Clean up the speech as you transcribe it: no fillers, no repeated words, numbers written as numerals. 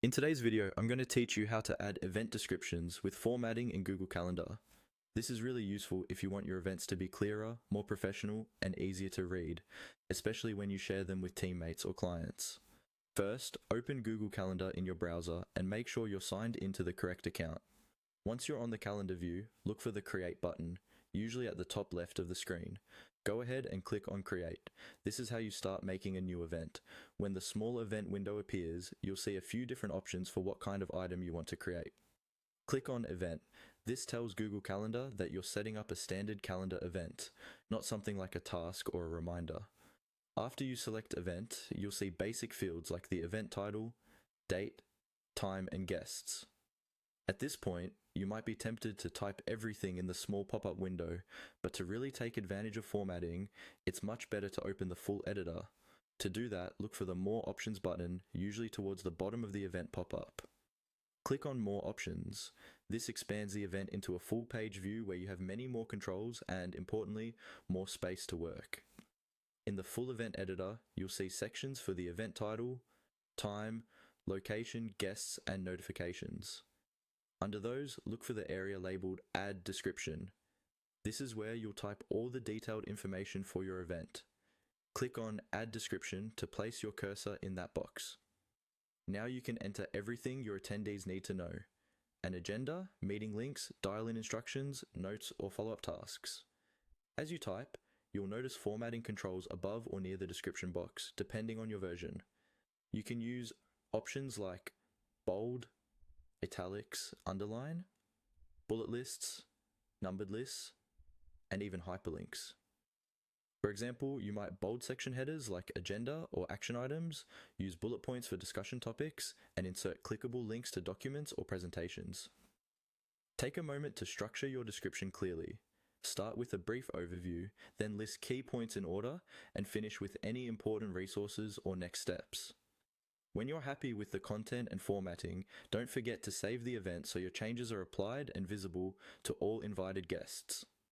In today's video, I'm going to teach you how to add event descriptions with formatting in Google Calendar. This is really useful if you want your events to be clearer, more professional, and easier to read, especially when you share them with teammates or clients. First, open Google Calendar in your browser and make sure you're signed into the correct account. Once you're on the calendar view, look for the Create button, usually at the top left of the screen. Go ahead and click on Create. This is how you start making a new event. When the small event window appears, you'll see a few different options for what kind of item you want to create. Click on Event. This tells Google Calendar that you're setting up a standard calendar event, not something like a task or a reminder. After you select Event, you'll see basic fields like the event title, date, time, and guests. At this point, you might be tempted to type everything in the small pop-up window, but to really take advantage of formatting, it's much better to open the full editor. To do that, look for the More Options button, usually towards the bottom of the event pop-up. Click on More Options. This expands the event into a full-page view where you have many more controls and, importantly, more space to work. In the full event editor, you'll see sections for the event title, time, location, guests, and notifications. Under those, look for the area labeled Add Description. This is where you'll type all the detailed information for your event. Click on Add Description to place your cursor in that box. Now you can enter everything your attendees need to know: an agenda, meeting links, dial-in instructions, notes, or follow-up tasks. As you type, you'll notice formatting controls above or near the description box, depending on your version. You can use options like bold, italics, underline, bullet lists, numbered lists, and even hyperlinks. For example, you might bold section headers like agenda or action items, use bullet points for discussion topics, and insert clickable links to documents or presentations. Take a moment to structure your description clearly. Start with a brief overview, then list key points in order, and finish with any important resources or next steps. When you're happy with the content and formatting, don't forget to save the event so your changes are applied and visible to all invited guests.